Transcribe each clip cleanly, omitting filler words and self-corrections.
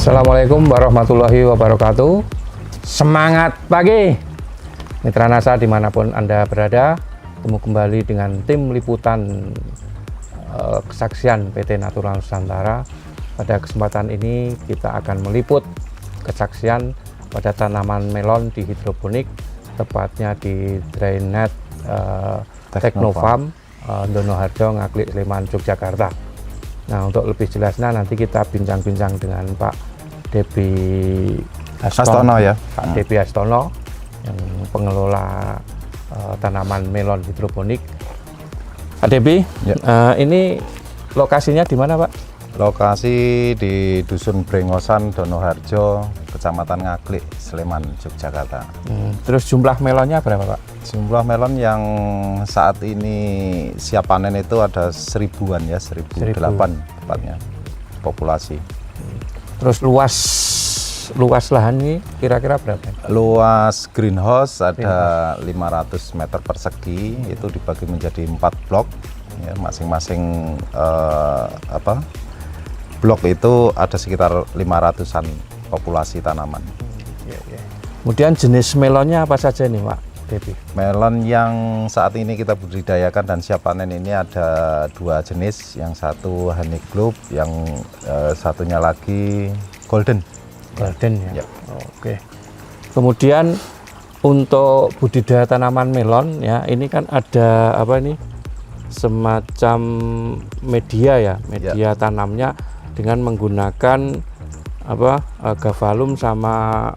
Assalamualaikum warahmatullahi wabarakatuh. Semangat pagi Mitra NASA dimanapun Anda berada. Ketemu kembali dengan tim liputan kesaksian PT Natural Nusantara. Pada kesempatan ini kita akan meliput kesaksian pada tanaman melon di hidroponik, tepatnya di Drynet Teknofarm Donoharjo, Ngaglik, Sleman, Yogyakarta. Nah, untuk lebih jelasnya nanti kita bincang-bincang dengan Pak Debi Astono ya. Pak Debi Astono yang pengelola tanaman melon hidroponik. Pak Debi, Ya. ini lokasinya di mana, Pak? Lokasi di Dusun Brengosan, Donoharjo, Kecamatan Ngaglik, Sleman, Yogyakarta. Terus jumlah melonnya berapa, Pak? Jumlah melon yang saat ini siap panen itu ada 1000-an ya, 1008 tepatnya populasi. Terus luas lahan ini kira-kira berapa? Luas greenhouse ada 500 meter persegi, itu dibagi menjadi 4 blok. Ya, masing-masing blok itu ada sekitar 500-an populasi tanaman. Kemudian jenis melonnya apa saja nih, Pak Debi? Melon yang saat ini kita budidayakan dan siap panen ini ada 2 jenis, yang satu honey globe, yang satunya lagi golden. Golden ya. Ya. Oke. Kemudian untuk budidaya tanaman melon ya, ini kan ada apa ini? Semacam media ya, media tanamnya dengan menggunakan gavalum sama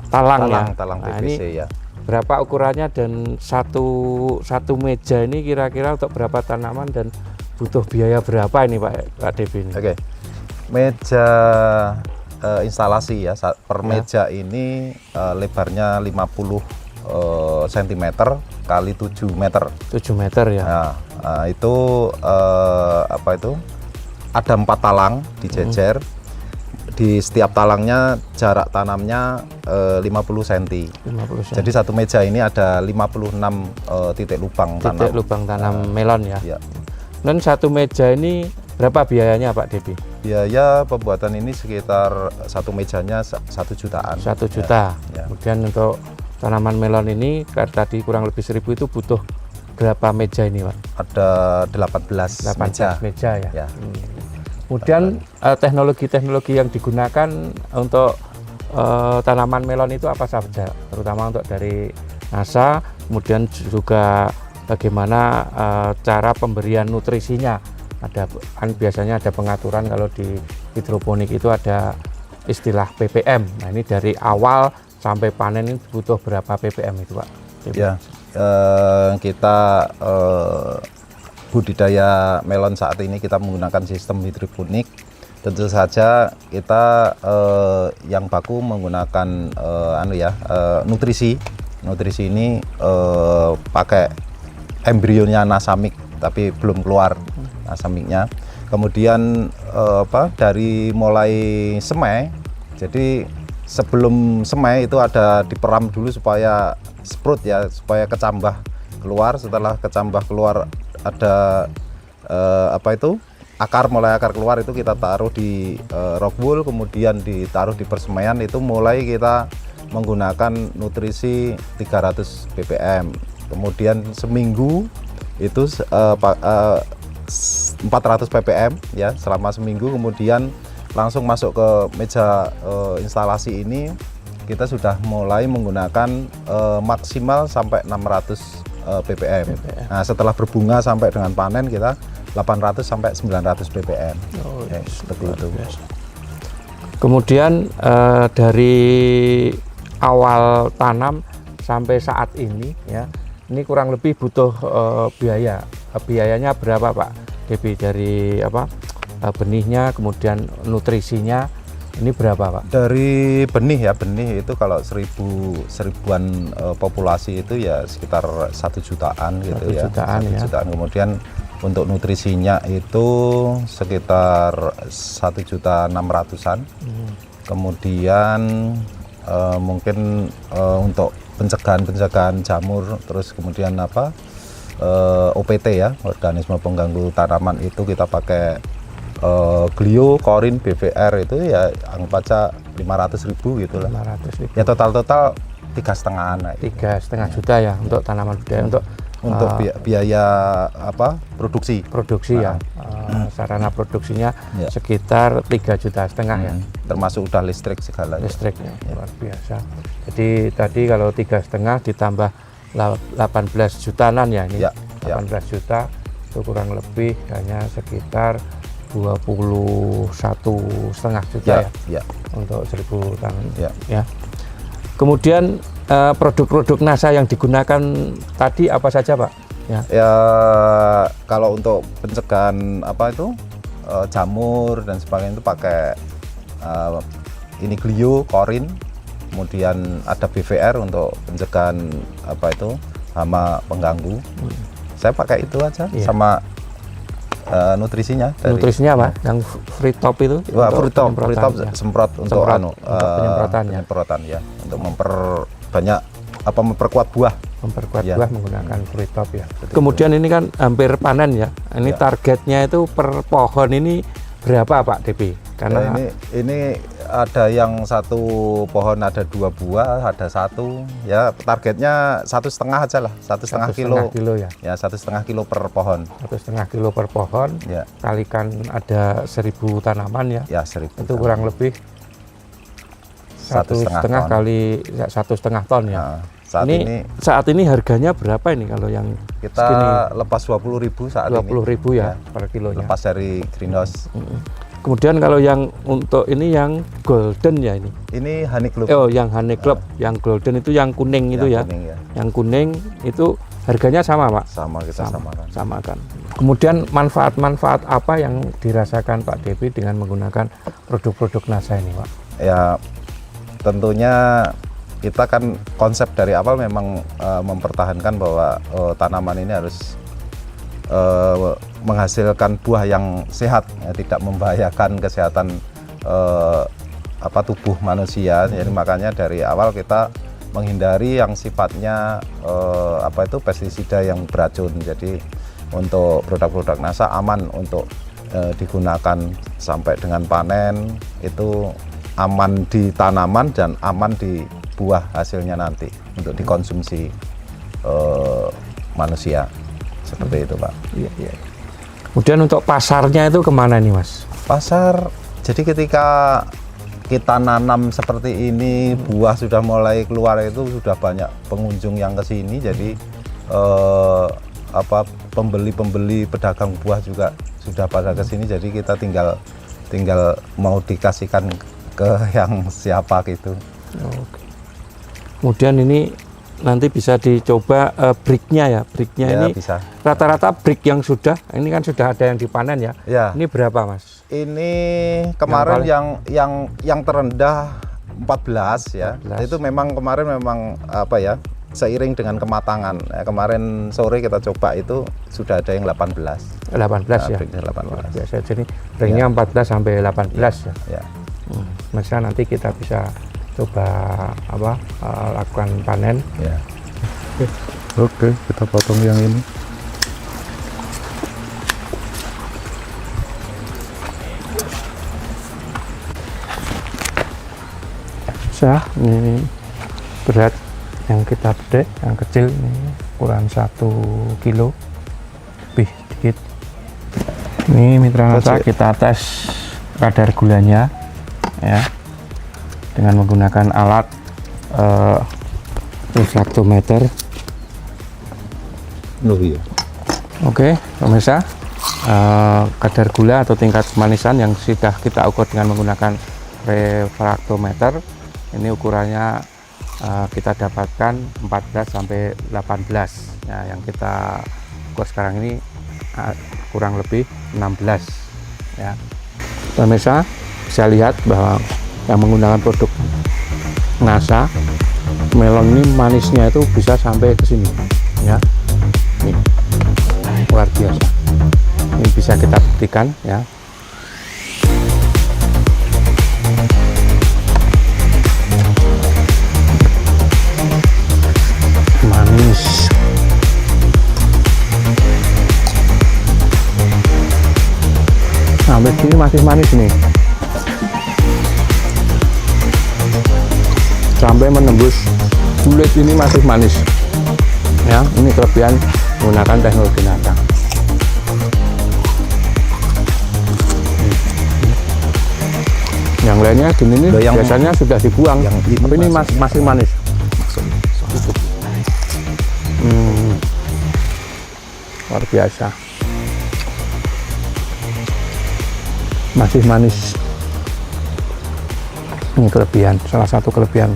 talang ya. Talang Nah, PVC ini ya. berapa ukurannya dan satu meja ini kira-kira untuk berapa tanaman dan butuh biaya berapa ini Pak Debi ini? Oke. Meja instalasi ya, per meja ini lebarnya 50 cm kali 7 meter. 7 meter ya. Nah, itu ada 4 talang dijejer. Di setiap talangnya jarak tanamnya 50 cm. 50 cm. Jadi satu meja ini ada 56 titik lubang tanam. Titik lubang tanam melon ya. Ya. Dan satu meja ini berapa biayanya Pak Debi? Biaya pembuatan ini sekitar satu mejanya 1 jutaan. 1 juta. Ya. Kemudian untuk tanaman melon ini tadi kurang lebih 1000 itu butuh berapa meja ini Pak? Ada 18 meja ya. Ya. Kemudian teknologi-teknologi yang digunakan untuk tanaman melon itu apa saja? Terutama untuk dari NASA, kemudian juga bagaimana cara pemberian nutrisinya. Kan biasanya ada pengaturan kalau di hidroponik itu ada istilah ppm. Nah, ini dari awal sampai panen ini butuh berapa ppm itu Pak? Ya, kita budidaya melon saat ini kita menggunakan sistem hidroponik. Tentu saja kita yang baku menggunakan nutrisi. Nutrisi ini pakai embrionya nasamik, tapi belum keluar nasamiknya. Kemudian dari mulai semai, jadi sebelum semai itu ada diperam dulu supaya sprout ya, supaya kecambah keluar. Setelah kecambah keluar ada mulai akar keluar, itu kita taruh di rock wool, kemudian ditaruh di persemaian. Itu mulai kita menggunakan nutrisi 300 ppm. Kemudian seminggu itu 400 ppm ya, selama seminggu. Kemudian langsung masuk ke meja instalasi ini, kita sudah mulai menggunakan maksimal sampai 600 ppm. Nah, setelah berbunga sampai dengan panen kita 800 sampai 900 ppm. Seperti itu. Kemudian dari awal tanam sampai saat ini ya, ini kurang lebih butuh biaya. Biayanya berapa Pak Debi, dari benihnya, kemudian nutrisinya? Ini berapa Pak? Dari benih itu kalau seribuan populasi itu ya sekitar 1 jutaan gitu. 1 jutaan ya. 1 jutaan. Kemudian untuk nutrisinya itu sekitar 1.600.000-an. Kemudian mungkin untuk pencegahan jamur, terus kemudian OPT ya, organisme pengganggu tanaman, itu kita pakai Clio, Corin, BVR itu ya anggap aja 500.000 gitu lah. 500.000. Ya total 3,5-an. 3,5 juta ya untuk tanaman budaya, untuk biaya apa produksi ya. Sarana produksinya sekitar 3,5 juta ya. Termasuk udah listrik segala. Listriknya luar biasa. Jadi tadi kalau 3,5 ditambah 18 jutaan ya ini. 18 juta itu kurang lebih hanya sekitar 21,5 juta ya untuk 1.000 tanaman ya. Kemudian produk-produk NASA yang digunakan tadi apa saja, Pak? Ya kalau untuk pencegahan apa itu jamur dan sebagainya itu pakai ini Clio, Corin, kemudian ada BVR untuk pencegahan apa itu hama pengganggu. Saya pakai itu aja sama nutrisinya. Nutrisinya apa? Yang free top itu? Wah, free top semprot untuk penyemprotan ya, untuk memperkuat buah. Buah menggunakan free top ya. Kemudian ini kan hampir panen ya. Ini targetnya itu per pohon ini berapa, Pak DP? Karena ini ada yang satu pohon ada 2 buah, ada 1 ya, targetnya 1,5 aja lah, 1,5 kilo ya. Ya 1,5 kilo per pohon. 1,5 kilo per pohon ya. Kalikan ada 1.000 tanaman ya. Ya 1.000. Itu kurang lebih 1,5 kali 1,5 ton ya. Nah, saat ini harganya berapa ini kalau yang kita segini? Lepas 20.000 saat 20.000 ya per kilonya. Lepas dari greenhouse. Kemudian kalau yang untuk ini yang golden ya ini. Ini honey club. Oh, yang honey club, yang golden itu yang kuning itu ya. Kuning, ya. Yang kuning itu harganya sama, Pak? Sama, kita samakan. Kemudian manfaat-manfaat apa yang dirasakan Pak Depi dengan menggunakan produk-produk NASA ini, Pak? Ya, tentunya kita kan konsep dari awal memang mempertahankan bahwa tanaman ini harus menghasilkan buah yang sehat, ya, tidak membahayakan kesehatan tubuh manusia. Jadi makanya dari awal kita menghindari yang sifatnya pestisida yang beracun. Jadi untuk produk-produk NASA aman untuk digunakan sampai dengan panen, itu aman di tanaman dan aman di buah hasilnya nanti untuk dikonsumsi manusia. Seperti itu, Pak. Iya. Kemudian untuk pasarnya itu kemana nih, Mas? Pasar, jadi ketika kita nanam seperti ini, buah sudah mulai keluar, itu sudah banyak pengunjung yang ke sini. Jadi pembeli pedagang buah juga sudah pada ke sini. Jadi kita tinggal mau dikasihkan ke yang siapa gitu. Oke. Kemudian ini nanti bisa dicoba bricknya ya. Bricknya ya, ini bisa. Rata-rata brick yang ini kan sudah ada yang dipanen ya. Ini berapa, Mas? Ini kemarin yang terendah 14 ya. 14. Itu memang kemarin seiring dengan kematangan. Kemarin sore kita coba itu sudah ada yang 18. 18 ya. 18. Biasa. Jadi bricknya 14 sampai 18 ya. Masa nanti kita bisa coba lakukan panen. Ya. Oke, kita potong yang ini. Ini berat yang kita bedek, yang kecil ini ukuran 1 kilo lebih dikit. Ini mitra NASA kita tes kadar gulanya ya dengan menggunakan alat refraktometer. Oke, pemirsa, kadar gula atau tingkat kemanisan yang sudah kita ukur dengan menggunakan refraktometer ini ukurannya kita dapatkan 14 sampai 18 ya, yang kita ukur sekarang ini kurang lebih 16 ya. Pemirsa bisa lihat bahwa yang menggunakan produk NASA, melon ini manisnya itu bisa sampai ke sini ya. Ini luar biasa. Ini bisa kita buktikan ya. Manis. Sampai sini masih manis nih. Sampai menembus kulit ini masih manis. Ya, ini kelebihan menggunakan teknologi nata. Yang lainnya gini nih, Loh, biasanya sudah dibuang, yang ini tapi ini masih manis. Luar biasa, masih manis. Ini kelebihan, salah satu kelebihan.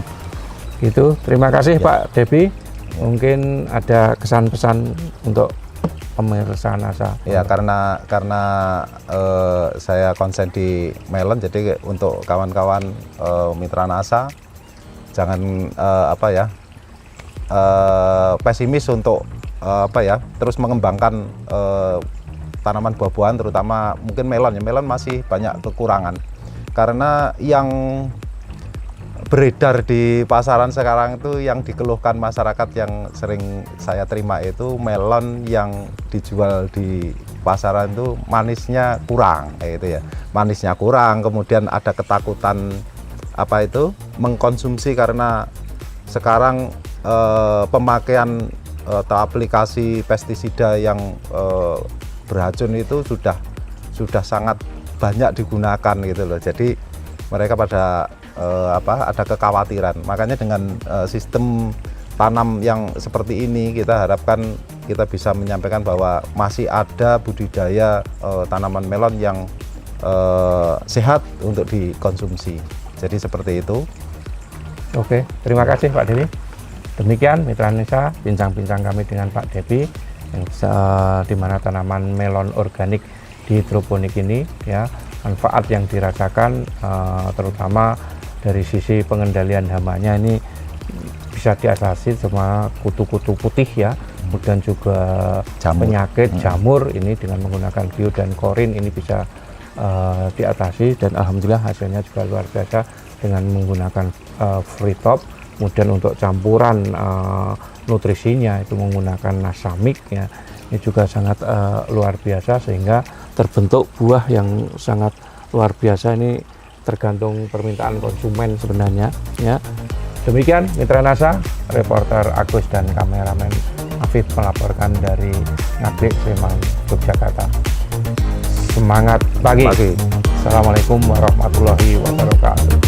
Gitu. Terima kasih Ya. Pak Debi. Mungkin ada kesan-pesan untuk pemirsa NASA. Ya, karena saya konsen di melon, jadi untuk kawan-kawan mitra NASA jangan pesimis untuk terus mengembangkan tanaman buah-buahan, terutama mungkin melon. Ya, melon masih banyak kekurangan karena yang beredar di pasaran sekarang itu, yang dikeluhkan masyarakat yang sering saya terima itu melon yang dijual di pasaran itu manisnya kurang, kayak gitu ya. Manisnya kurang, kemudian ada ketakutan mengkonsumsi karena sekarang pemakaian atau aplikasi pestisida yang beracun itu sudah sangat banyak digunakan gitu loh. Jadi mereka pada ada kekhawatiran. Makanya dengan sistem tanam yang seperti ini, kita harapkan kita bisa menyampaikan bahwa masih ada budidaya tanaman melon yang sehat untuk dikonsumsi. Jadi seperti itu. Oke, terima kasih Pak Debi. Demikian Mitra Nesa, bincang-bincang kami dengan Pak Debi, yang di mana tanaman melon organik di hidroponik ini, ya, manfaat yang dirasakan terutama dari sisi pengendalian hamanya ini bisa diatasi sama kutu-kutu putih ya, kemudian juga penyakit jamur ini dengan menggunakan bio dan korin ini bisa diatasi, dan alhamdulillah hasilnya juga luar biasa dengan menggunakan free top. Kemudian untuk campuran nutrisinya itu menggunakan Nasamik ya, ini juga sangat luar biasa sehingga terbentuk buah yang sangat luar biasa. Ini tergantung permintaan konsumen sebenarnya ya. Demikian Mitra NASA, reporter Agus dan kameramen Afif melaporkan dari Ngaglik, Sleman, Yogyakarta. Semangat pagi. Assalamualaikum warahmatullahi wabarakatuh.